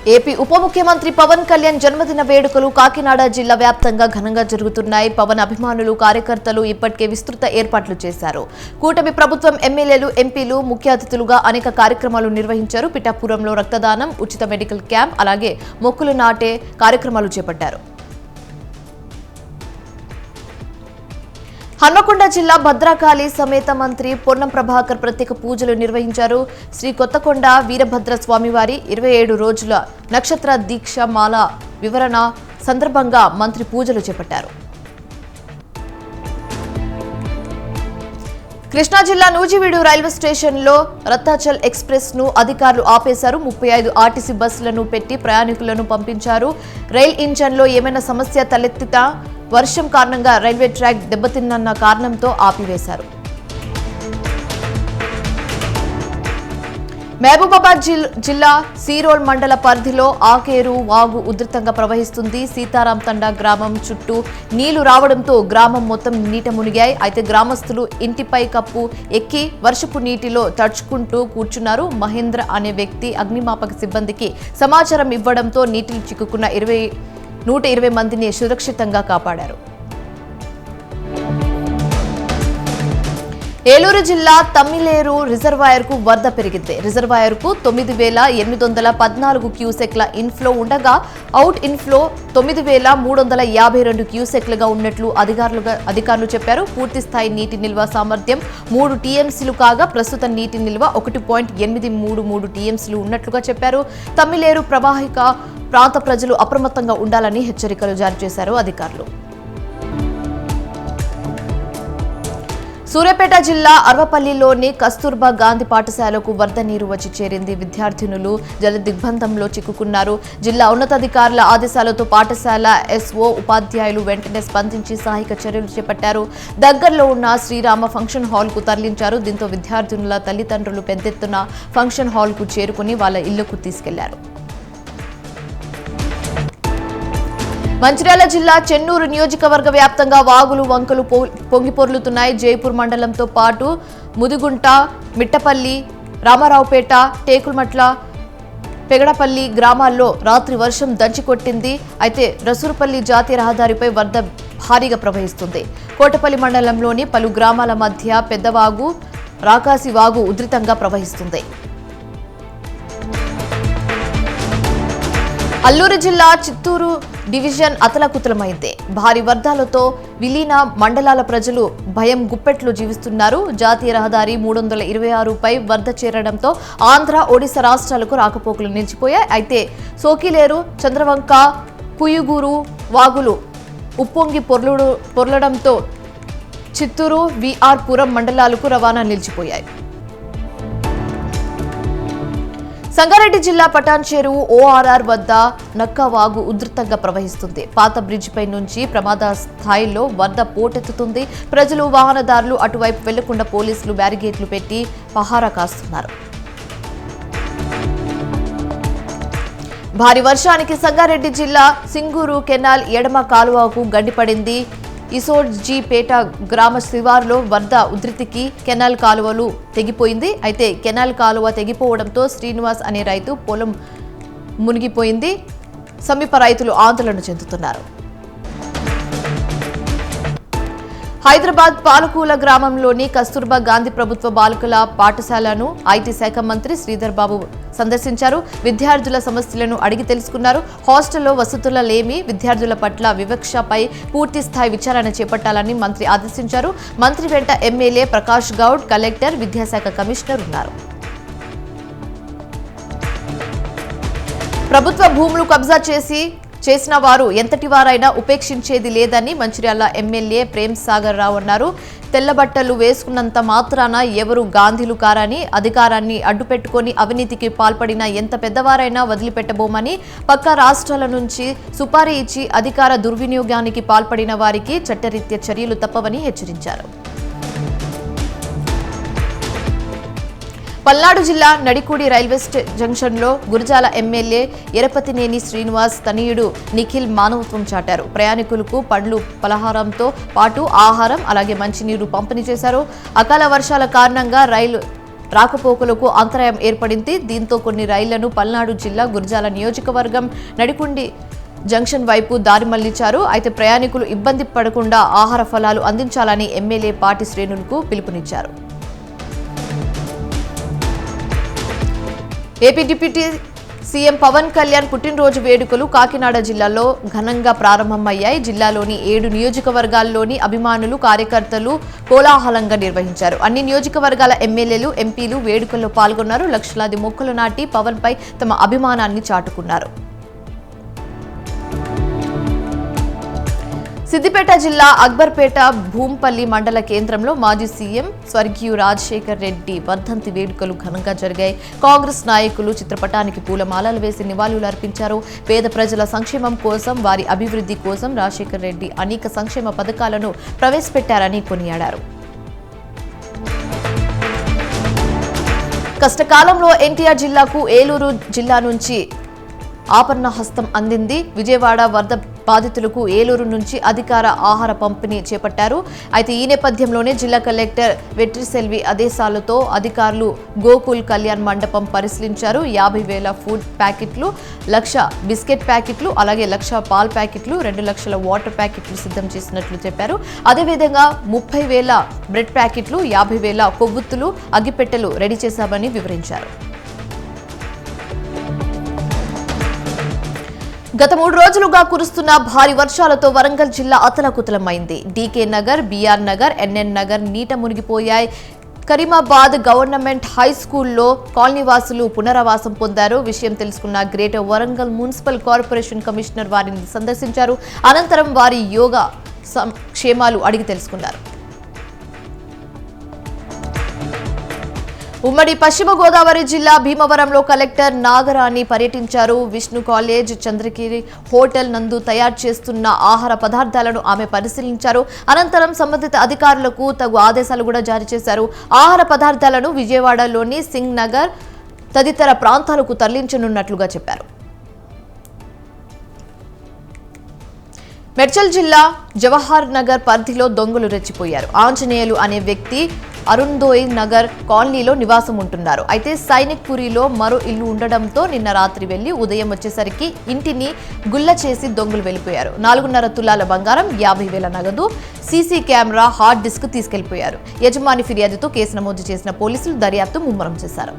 AP ఉప ముఖ్యమంత్రి పవన్ కళ్యాణ్ జన్మదిన వేడుకలు కాకినాడ జిల్లా వ్యాప్తంగా ఘనంగా జరుగుతున్నాయి. పవన్ అభిమానులు, కార్యకర్తలు ఇప్పటికే విస్తృత ఏర్పాట్లు చేశారు. కూటమి ప్రభుత్వం ఎమ్మెల్యేలు, ఎంపీలు ముఖ్య అతిథులుగా అనేక కార్యక్రమాలు నిర్వహించారు. పిఠాపురంలో రక్తదానం, ఉచిత మెడికల్ క్యాంప్, అలాగే మొక్కలు నాటే కార్యక్రమాలు చేపట్టారు. హన్మకొండ జిల్లా భద్రకాళి సమేత మంత్రి పొన్నం ప్రభాకర్ ప్రత్యేక పూజలు నిర్వహించారు. శ్రీ కొత్తకొండ వీరభద్ర స్వామివారి 27 రోజుల నక్షత్ర దీక్ష మాల వివరణ సందర్భంగా మంత్రి పూజలు చేపట్టారు. కృష్ణా జిల్లా నూజివీడు రైల్వే స్టేషన్లో రత్నాచల్ ఎక్స్ప్రెస్ ను అధికారులు ఆపేశారు. 35 ఆర్టీసీ బస్సులను పెట్టి ప్రయాణికులను పంపించారు. రైల్ ఇంజన్లో ఏమైనా సమస్య తలెత్తినా వర్షం కారణంగా రైల్వే ట్రాక్ దెబ్బతిన్న కారణంతో ఆపివేశారు. మహబూబాబాద్ జిల్లా సీరోల్ మండల పరిధిలో ఆకేరు వాగు ఉధృతంగా ప్రవహిస్తుంది. సీతారాం తండా గ్రామం చుట్టూ నీళ్లు రావడంతో గ్రామం మొత్తం నీట మునిగాయి. అయితే గ్రామస్తులు ఇంటిపై కప్పు ఎక్కి వర్షపు నీటిలో తడుచుకుంటూ కూర్చున్నారు. మహేంద్ర అనే వ్యక్తి అగ్నిమాపక సిబ్బందికి సమాచారం ఇవ్వడంతో నీటిలో చిక్కుకున్న 120 మందిని సురక్షితంగా కాపాడారు. ఏలూరు జిల్లా తమ్మిలేరు రిజర్వాయర్కు వరద పెరిగింది. రిజర్వాయర్కు 9,814 క్యూసెక్ల ఇన్ఫ్లో ఉండగా అవుట్ ఇన్ఫ్లో 9,352 క్యూసెక్లుగా ఉన్నట్లు అధికారులు చెప్పారు. పూర్తి స్థాయి నీటి నిల్వ సామర్థ్యం 3 టీఎంసీలు కాగా ప్రస్తుత నీటి నిల్వ 1.833 టీఎంసీలు ఉన్నట్లుగా చెప్పారు. తమ్మిలేరు ప్రవాహిక ప్రాంత ప్రజలు అప్రమత్తంగా ఉండాలని హెచ్చరికలు జారీ చేశారు అధికారులు. సూర్యాపేట జిల్లా అర్వపల్లిలోని కస్తూర్బా గాంధీ పాఠశాలకు వరద నీరు వచ్చి చేరింది. విద్యార్థినులు జల దిగ్బంధంలో చిక్కుకున్నారు. జిల్లా ఉన్నతాధికారుల ఆదేశాలతో పాఠశాల ఎస్ఓ, ఉపాధ్యాయులు వెంటనే స్పందించి సహాయక చర్యలు చేపట్టారు. దగ్గరలో ఉన్న శ్రీరామ ఫంక్షన్ హాల్ కు తరలించారు. దీంతో విద్యార్థినుల తల్లిదండ్రులు పెద్ద ఎత్తున ఫంక్షన్ హాల్ కు చేరుకుని వాళ్ళ ఇళ్లకు తీసుకెళ్లారు. మంచిర్యాల జిల్లా చెన్నూరు నియోజకవర్గ వ్యాప్తంగా వాగులు, వంకలు పొంగిపొర్లుతున్నాయి. జైపూర్ మండలంతో పాటు ముదిగుంట, మిట్టపల్లి, రామారావుపేట, టేకుల్మట్ల, పెగడపల్లి గ్రామాల్లో రాత్రి వర్షం దంచికొట్టింది. అయితే రసూరుపల్లి జాతీయ రహదారిపై వరద భారీగా ప్రవహిస్తుంది. కోటపల్లి మండలంలోని పలు గ్రామాల మధ్య పెద్దవాగు, రాకాసి వాగు ఉధృతంగా ప్రవహిస్తుంది. అల్లూరు జిల్లా చిత్తూరు డివిజన్ అతలకుతలమైంది. భారీ వర్షాలతో విలీన మండలాల ప్రజలు భయం గుప్పెట్లో జీవిస్తున్నారు. జాతీయ రహదారి 326పై వరద చేరడంతో ఆంధ్ర, ఒడిశా రాష్ట్రాలకు రాకపోకలు నిలిచిపోయాయి. అయితే సోకిలేరు, చంద్రవంక, పుయ్యూరు వాగులు ఉప్పొంగి పొర్లడంతో చిత్తూరు, విఆర్ పురం మండలాలకు రవాణా నిలిచిపోయాయి. సంగారెడ్డి జిల్లా పటాన్ చెరువు ఓఆర్ఆర్ వద్ద నక్కవాగు ఉధృతంగా ప్రవహిస్తుంది. పాత బ్రిడ్జిపై నుంచి ప్రమాద స్థాయిలో వరద పోటెత్తుతుంది. ప్రజలు, వాహనదారులు అటువైపు వెళ్లకుండా పోలీసులు బ్యారిగేట్లు పెట్టి పహారా కాస్తున్నారు. భారీ వర్షానికి సంగారెడ్డి జిల్లా సింగూరు కెనాల్ ఎడమ కాలువకు గండిపడింది. ఇసోర్జీపేట గ్రామ శివారులో వరద ఉధృతికి కెనాల్ కాలువలు తెగిపోయింది. అయితే కెనాల్ కాలువ తెగిపోవడంతో శ్రీనివాస్ అనే రైతు పొలం మునిగిపోయింది. సమీప రైతులు ఆందోళన చెందుతున్నారు. హైదరాబాద్ పాలకూల గ్రామంలోని కస్తూర్బా గాంధీ ప్రభుత్వ బాలికల పాఠశాలను ఐటీ శాఖ మంత్రి శ్రీధర్ బాబు సందర్శించారు. విద్యార్థుల సమస్యలను అడిగి తెలుసుకున్నారు. హాస్టల్లో వసతుల లేమి, విద్యార్థుల పట్ల వివక్షపై పూర్తి స్థాయి విచారణ చేపట్టాలని మంత్రి ఆదేశించారు. మంత్రి వెంట ఎమ్మెల్యే ప్రకాష్ గౌడ్, కలెక్టర్, విద్యాశాఖ కమిషనర్ ఉన్నారు. ప్రభుత్వ భూములు కబ్జా చేసిన వారు ఎంతటి వారైనా ఉపేక్షించేది లేదని మంచిర్యాల ఎమ్మెల్యే ప్రేమ్ సాగర్ రావు అన్నారు. తెల్లబట్టలు వేసుకున్నంత మాత్రాన ఎవరు గాంధీలు కారని, అధికారాన్ని అడ్డుపెట్టుకుని అవినీతికి పాల్పడిన ఎంత పెద్దవారైనా వదిలిపెట్టబోమని, పక్క రాష్ట్రాల నుంచి సుపారీ ఇచ్చి అధికార దుర్వినియోగానికి పాల్పడిన వారికి చట్టరీత్యా చర్యలు తప్పవని హెచ్చరించారు. పల్నాడు జిల్లా నడికూడి రైల్వే జంక్షన్లో గురజాల ఎమ్మెల్యే ఎరపతినేని శ్రీనివాస్ తనయుడు నిఖిల్ మానవత్వం చాటారు. ప్రయాణికులకు పండ్లు, పలహారంతో పాటు ఆహారం, అలాగే మంచినీరు పంపిణీ చేశారు. అకాల వర్షాల కారణంగా రైలు రాకపోకలకు అంతరాయం ఏర్పడింది. దీంతో కొన్ని రైళ్లను పల్నాడు జిల్లా గురజాల నియోజకవర్గం నడికుండి జంక్షన్ వైపు దారి మళ్లించారు. అయితే ప్రయాణికులు ఇబ్బంది పడకుండా ఆహార ఫలాలు అందించాలని ఎమ్మెల్యే పార్టీ శ్రేణులకు పిలుపునిచ్చారు. AP deputy CM Pawan Kalyan పుట్టినరోజు వేడుకలు కాకినాడ జిల్లాలో ఘనంగా ప్రారంభమయ్యాయి. జిల్లాలోని 7 నియోజకవర్గాల్లోని అభిమానులు, కార్యకర్తలు కోలాహలంగా నిర్వహించారు. అన్ని నియోజకవర్గాల ఎమ్మెల్యేలు, ఎంపీలు వేడుకల్లో పాల్గొన్నారు. లక్షలాది మొక్కలు నాటి పవన్ పై తమ అభిమానాన్ని చాటుకున్నారు. సిద్దిపేట జిల్లా అక్బర్పేట భూంపల్లి మండల కేంద్రంలో మాజీ సీఎం స్వర్గీయ రాజశేఖర్ రెడ్డి వర్ధంతి వేడుకలు ఘనంగా జరిగాయి. కాంగ్రెస్ నాయకులు చిత్రపటానికి పూలమాలలు వేసి నివాళులు అర్పించారు. పేద ప్రజల సంక్షేమం కోసం, వారి అభివృద్ధి కోసం రాజశేఖర్ రెడ్డి అనేక సంక్షేమ పథకాలను ప్రవేశపెట్టారని కొనియాడారు. కష్టకాలంలో ఎన్టీఆర్ జిల్లాకు ఏలూరు జిల్లా నుంచి ఆపన్న హస్తం అందింది. విజయవాడ వరద బాధితులకు ఏలూరు నుంచి అధికార ఆహార పంపిణీ చేపట్టారు. అయితే ఈ నేపథ్యంలోనే జిల్లా కలెక్టర్ వెట్రిసెల్వి ఆదేశాలతో అధికారులు గోకుల్ కళ్యాణ్ మండపం పరిశీలించారు. 50,000 ఫుడ్ ప్యాకెట్లు, 1,00,000 బిస్కెట్ ప్యాకెట్లు, అలాగే 1,00,000 పాల్ ప్యాకెట్లు, 2 లక్షల వాటర్ ప్యాకెట్లు సిద్ధం చేసినట్లు చెప్పారు. అదేవిధంగా 30,000 బ్రెడ్ ప్యాకెట్లు, 50,000 కొవ్వొత్తులు, అగ్గిపెట్టెలు రెడీ చేశామని వివరించారు. గత 3 రోజులుగా కురుస్తున్న భారీ వర్షాలతో వరంగల్ జిల్లా అతలకుతలమైంది. DK Nagar, BR Nagar, NN Nagar నీట మునిగిపోయాయి. కరీమాబాద్ గవర్నమెంట్ హై స్కూల్లో కాలనీవాసులు పునరావాసం పొందారు. విషయం తెలుసుకున్న greater Warangal municipal corporation commissioner వారిని సందర్శించారు. అనంతరం వారి యోగా క్షేమాలు అడిగి తెలుసుకున్నారు. ఉమ్మడి పశ్చిమ గోదావరి జిల్లా భీమవరంలో కలెక్టర్ నాగరాణి పర్యటించారు. విష్ణు కాలేజ్, చంద్రగిరి హోటల్ నందు తయారు చేస్తున్న ఆహార పదార్థాలను ఆమె పరిశీలించారు. అనంతరం సంబంధిత అధికారులకు తగు ఆదేశాలు కూడా జారీ చేశారు. ఆహార పదార్థాలను విజయవాడలోని సింగ్ నగర్ తదితర ప్రాంతాలకు తరలించనున్నట్లుగా చెప్పారు. మెడ్చల్ జిల్లా జవహర్ నగర్ పరిధిలో దొంగలు రెచ్చిపోయారు. ఆంజనేయులు అనే వ్యక్తి అరుణ్దోయ్ నగర్ కాలనీలో నివాసం ఉంటున్నారు. అయితే సైనిక్ పురిలో మరో ఇల్లు ఉండడంతో నిన్న రాత్రి వెళ్లి ఉదయం వచ్చేసరికి ఇంటిని గుల్ల చేసి దొంగలు వెళ్లిపోయారు. 4.5 తులాల బంగారం, 50,000 నగదు, సీసీ కెమెరా, హార్డ్ డిస్క్ తీసుకెళ్లిపోయారు. యజమాని ఫిర్యాదుతో కేసు నమోదు చేసిన పోలీసులు దర్యాప్తు ముమ్మరం చేశారు.